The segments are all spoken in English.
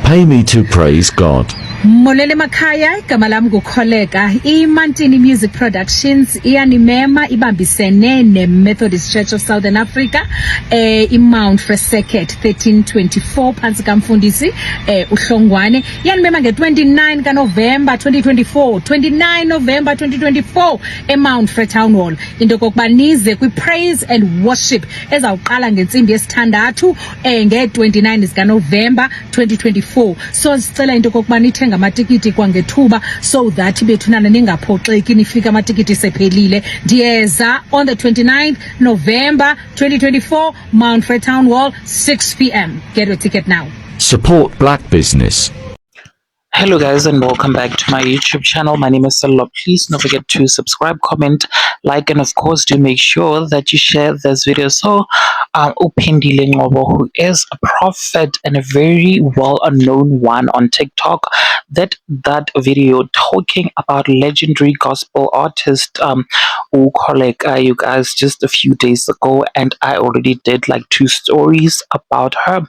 Pay me to praise God. Molele makhaya igama lami Kholeka. iMantini Music Productions iyanimema ibambisene neMethodist Church of Southern Africa iMount Fresh Circuit 1324 phansi kaMfundisi uHlongwane yanimema nge29 kaNovember 2024 29 November 2024 eMount Fresh Town Hall into kokuba nize kwipraise and worship ezawuqala ngensimbi yesithandathu nge29 zikaNovember 2024 so sicela into kokuba nithe ngamatikiti kwangethuba so that bethunana ningaphoxeki nifika amatikiti sephelile ndiyeza on the 29th November 2024 Mount Fresh Town Hall 6 p.m. Get your ticket now. Support black business. Hello guys and welcome back to my YouTube channel. My name is Sallo. Please don't forget to subscribe, comment, like, and of course do make sure that you share this video. So Uphendile Ngobo, who is a prophet and a very well-known one on TikTok, that video talking about legendary gospel artist Kholeka, you guys, just a few days ago, and I already did like 2 stories about her,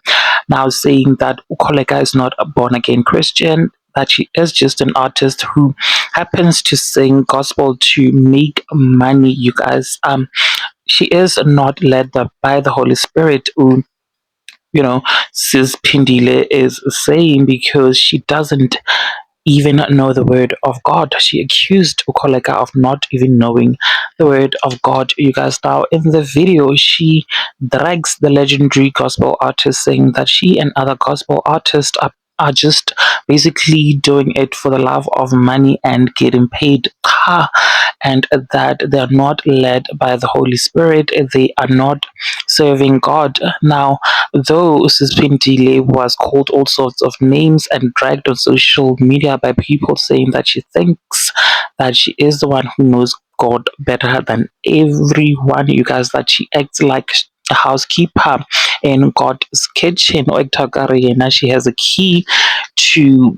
now saying that Kholeka is not a born-again Christian, that she is just an artist who happens to sing gospel to make money, you guys. She is not led by the Holy Spirit, Sis Pindile is saying, because she doesn't even know the word of God. She accused Kholeka of not even knowing the word of God, you guys. Now in the video, she drags the legendary gospel artist, saying that she and other gospel artists are just basically doing it for the love of money and getting paid, and that they are not led by the Holy Spirit, they are not serving God. Now, though Suspendile was called all sorts of names and dragged on social media by people saying that she thinks that she is the one who knows God better than everyone, you guys, that she acts like a housekeeper in God's kitchen, she has a key to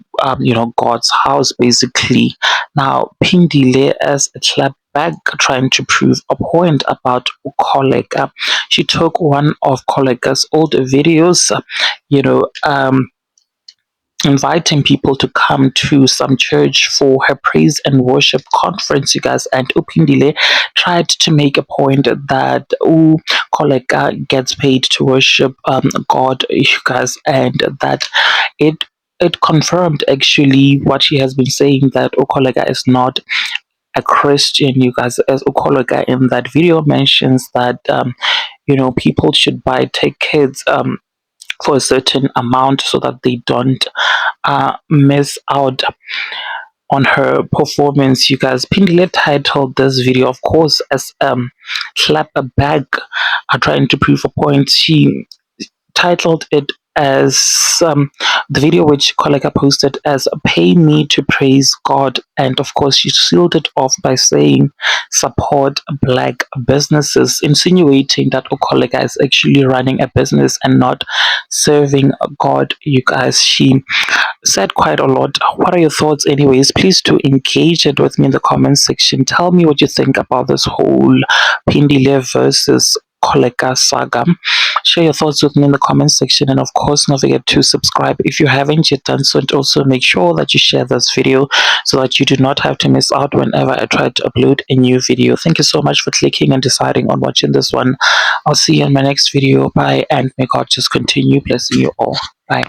God's house, basically. Now Pindile, as a clap back, trying to prove a point about Kholeka, she took one of Kholeka's old videos, inviting people to come to some church for her praise and worship conference, you guys. And Upindile tried to make a point that Kholeka gets paid to worship God, you guys, and that it confirmed actually what she has been saying, that Kholeka is not a Christian, you guys, as Kholeka in that video mentions that people should buy tickets for a certain amount so that they don't miss out on her performance, you guys. Pindile titled this video, of course, as clap a bag, trying to prove a point. She titled it as the video which Kholeka posted as "Pay Me to Praise God," and of course she sealed it off by saying support black businesses, insinuating that Kholeka is actually running a business and not serving God, you guys. She said quite a lot. What are your thoughts anyways? Please do engage it with me in the comment section. Tell me what you think about this whole Pindile versus Kholeka saga. Share your thoughts with me in the comment section, and of course don't forget to subscribe if you haven't yet done so, and also make sure that you share this video so that you do not have to miss out whenever I try to upload a new video. Thank you so much for clicking and deciding on watching this one. I'll see you in my next video. Bye, and may God just continue blessing you all. Bye.